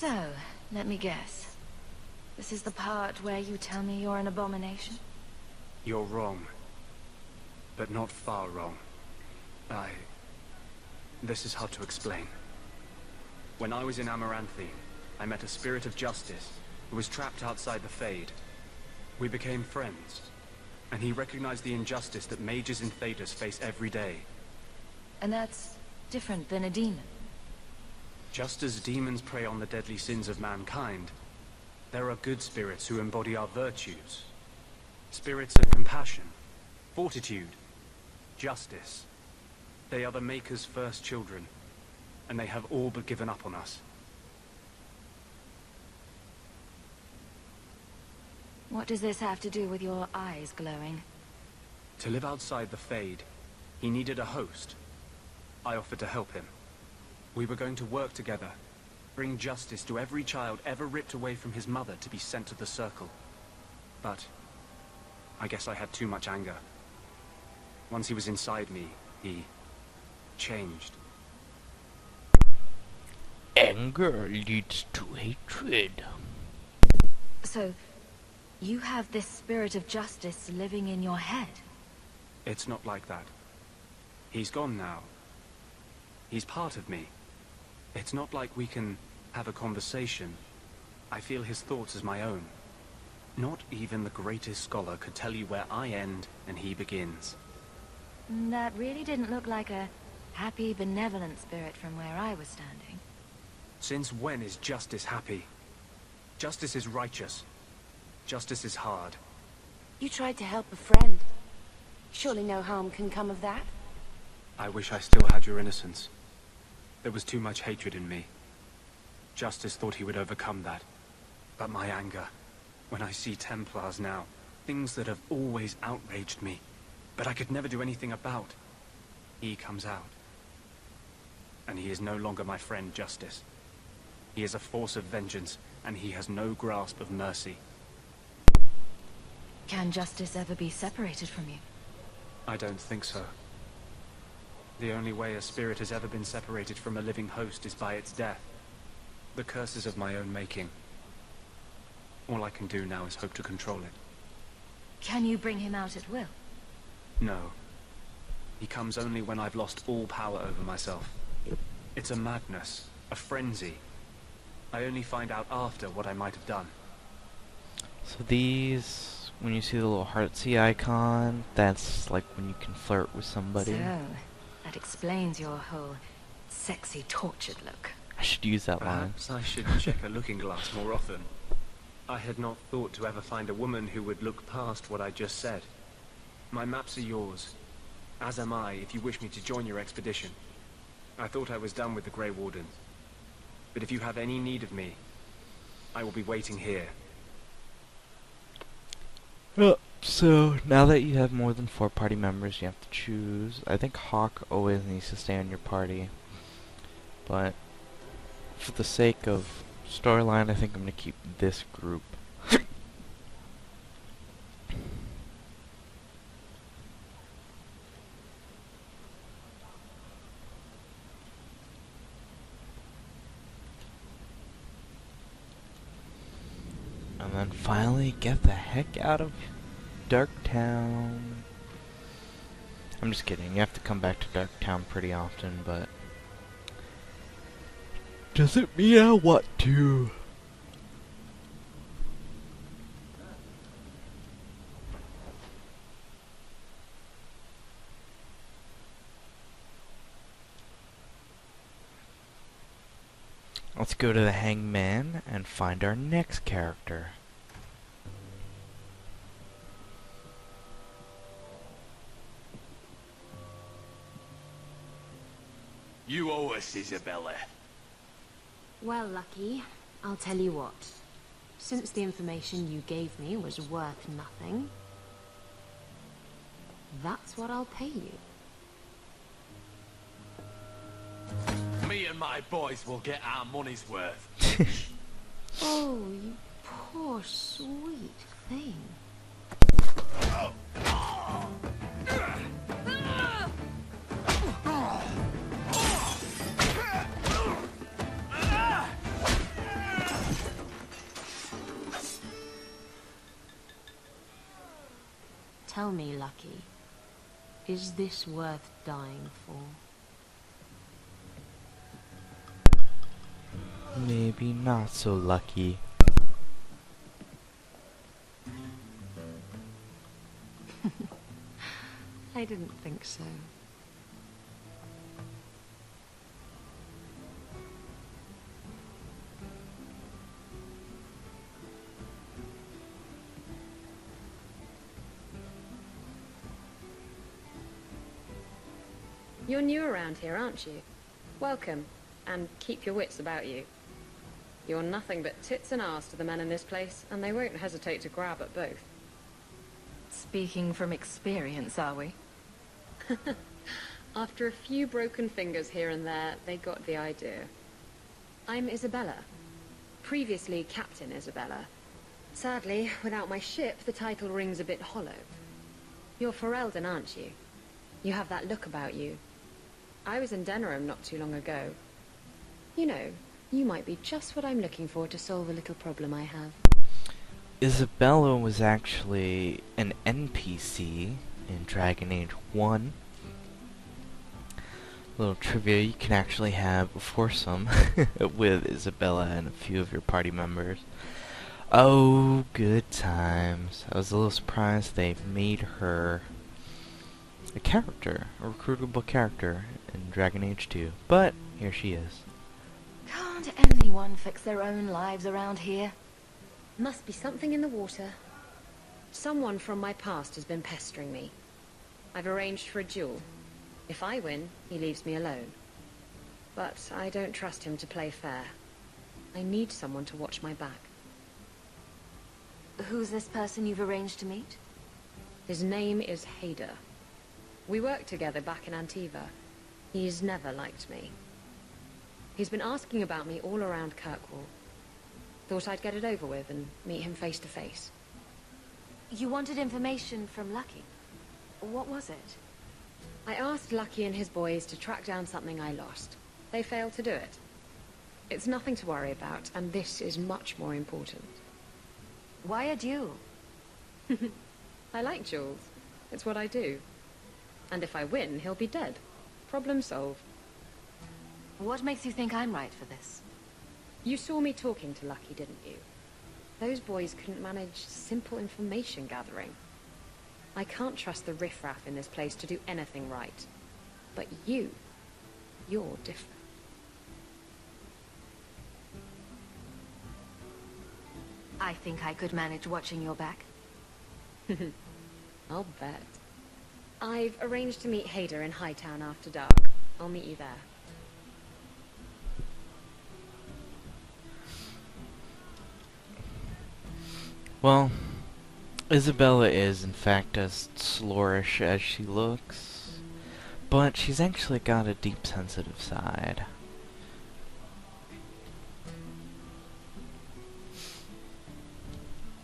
So, let me guess. This is the part where you tell me you're an abomination? You're wrong. But not far wrong. This is hard to explain. When I was in Amaranthi, I met a spirit of justice who was trapped outside the Fade. We became friends, and he recognized the injustice that mages in Thedas face every day. And that's different than a demon. Just as demons prey on the deadly sins of mankind, there are good spirits who embody our virtues. Spirits of compassion, fortitude, justice. They are the Maker's first children, and they have all but given up on us. What does this have to do with your eyes glowing? To live outside the Fade, he needed a host. I offered to help him. We were going to work together, bring justice to every child ever ripped away from his mother to be sent to the Circle. But I guess I had too much anger. Once he was inside me, he changed. Anger leads to hatred. So, you have this spirit of justice living in your head? It's not like that. He's gone now. He's part of me. It's not like we can have a conversation. I feel his thoughts as my own. Not even the greatest scholar could tell you where I end and he begins. That really didn't look like a happy, benevolent spirit from where I was standing. Since when is justice happy? Justice is righteous. Justice is hard. You tried to help a friend. Surely no harm can come of that? I wish I still had your innocence. There was too much hatred in me. Justice thought he would overcome that. But my anger, when I see Templars now, things that have always outraged me, but I could never do anything about, he comes out. And he is no longer my friend, Justice. He is a force of vengeance, and he has no grasp of mercy. Can justice ever be separated from you? I don't think so. The only way a spirit has ever been separated from a living host is by its death. The curse is of my own making. All I can do now is hope to control it. Can you bring him out at will? No. He comes only when I've lost all power over myself. It's a madness, a frenzy. I only find out after what I might have done. So these, when you see the little heartsy icon, that's like when you can flirt with somebody. So, that explains your whole sexy, tortured look. I should use that line. Perhaps I should check a looking glass more often. I had not thought to ever find a woman who would look past what I just said. My maps are yours, as am I if you wish me to join your expedition. I thought I was done with the Grey Wardens. But if you have any need of me, I will be waiting here. So, now that you have more than 4 party members, you have to choose. I think Hawk always needs to stay on your party. But, for the sake of storyline, I think I'm going to keep this group. And then finally get the heck out of Darktown. I'm just kidding, you have to come back to Darktown pretty often, but doesn't mean I want to. Let's go to the Hangman and find our next character. You owe us, Isabella. Well, Lucky, I'll tell you what. Since the information you gave me was worth nothing, that's what I'll pay you. Me and my boys will get our money's worth. Oh, you poor, sweet thing. Tell me, Lucky, is this worth dying for? Maybe not so lucky. I didn't think so. You're new around here, aren't you? Welcome, and keep your wits about you. You're nothing but tits and arse to the men in this place, and they won't hesitate to grab at both. Speaking from experience, are we? After a few broken fingers here and there, they got the idea. I'm Isabella. Previously Captain Isabella. Sadly, without my ship, the title rings a bit hollow. You're Ferelden, aren't you? You have that look about you. I was in Denerim not too long ago. You know, you might be just what I'm looking for to solve a little problem I have. Isabella was actually an NPC in Dragon Age 1. Little trivia, you can actually have a foursome with Isabella and a few of your party members. Oh, good times. I was a little surprised they made her a character, a recruitable character in Dragon Age 2, but here she is. Can't anyone fix their own lives around here? Must be something in the water. Someone from my past has been pestering me. I've arranged for a duel. If I win, he leaves me alone. But I don't trust him to play fair. I need someone to watch my back. Who's this person you've arranged to meet? His name is Hader. We worked together back in Antiva. He's never liked me. He's been asking about me all around Kirkwall. Thought I'd get it over with and meet him face to face. You wanted information from Lucky. What was it? I asked Lucky and his boys to track down something I lost. They failed to do it. It's nothing to worry about, and this is much more important. Why a duel? I like duels. It's what I do. And if I win, he'll be dead. Problem solved. What makes you think I'm right for this? You saw me talking to Lucky, didn't you? Those boys couldn't manage simple information gathering. I can't trust the riffraff in this place to do anything right. But you're different. I think I could manage watching your back. I'll bet. I've arranged to meet Hader in Hightown after dark. I'll meet you there. Well, Isabella is in fact as slorish as she looks, but she's actually got a deep sensitive side.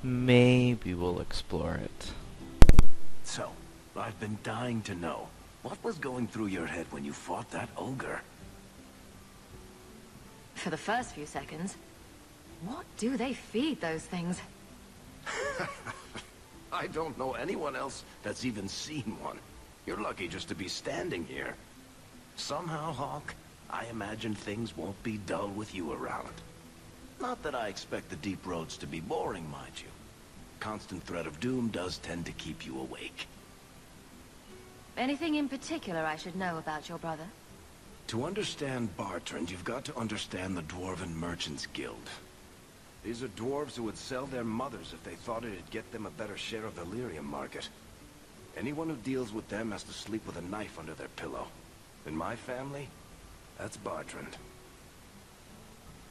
Maybe we'll explore it. So, I've been dying to know. What was going through your head when you fought that ogre? For the first few seconds, what do they feed those things? I don't know anyone else that's even seen one. You're lucky just to be standing here. Somehow, Hawk, I imagine things won't be dull with you around. Not that I expect the deep roads to be boring, mind you. Constant threat of doom does tend to keep you awake. Anything in particular I should know about your brother? To understand Bartrand, you've got to understand the Dwarven Merchants Guild. These are dwarves who would sell their mothers if they thought it'd get them a better share of the lyrium market. Anyone who deals with them has to sleep with a knife under their pillow. In my family, that's Bartrand.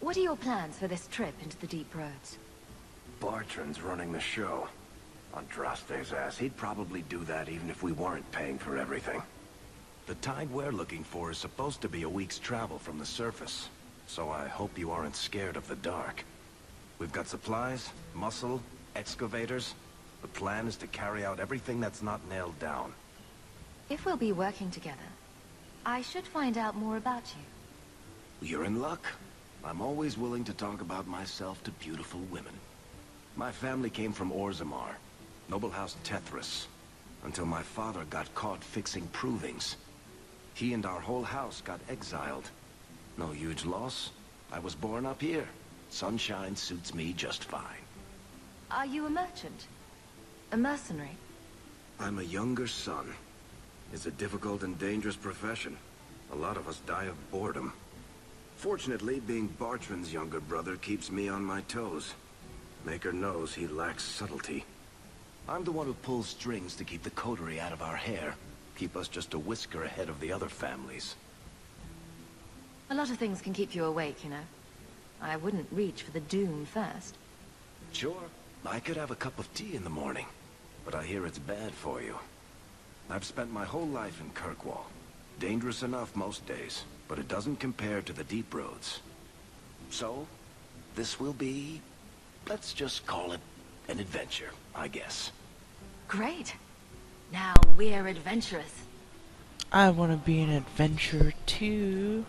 What are your plans for this trip into the deep roads? Bartrand's running the show. Andraste's ass, he'd probably do that even if we weren't paying for everything. The tide we're looking for is supposed to be a week's travel from the surface, so I hope you aren't scared of the dark. We've got supplies, muscle, excavators. The plan is to carry out everything that's not nailed down. If we'll be working together, I should find out more about you. You're in luck. I'm always willing to talk about myself to beautiful women. My family came from Orzammar, noble house Tethras. until my father got caught fixing provings. He and our whole house got exiled. No huge loss. I was born up here. Sunshine suits me just fine. Are you a merchant? A mercenary? I'm a younger son. It's a difficult and dangerous profession. A lot of us die of boredom. Fortunately, being Bartrand's younger brother keeps me on my toes. Maker knows he lacks subtlety. I'm the one who pulls strings to keep the coterie out of our hair. Keep us just a whisker ahead of the other families. A lot of things can keep you awake, you know. I wouldn't reach for the doom first. Sure, I could have a cup of tea in the morning, but I hear it's bad for you. I've spent my whole life in Kirkwall. Dangerous enough most days, but it doesn't compare to the deep roads. So, this will be, let's just call it an adventure, I guess. Great. Now we're adventurous. I want to be an adventurer too.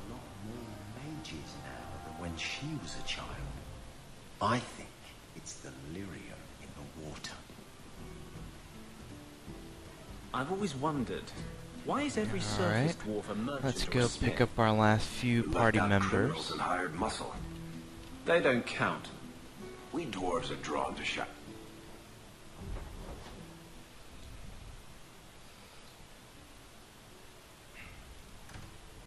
Mages now than when she was a child. I think it's the lyria in the water. I've always wondered, why is every surface dwarf a merchant? Let's or go a smith? pick up our last few party members. And hired muscle. They don't count. We dwarves are drawn to shop.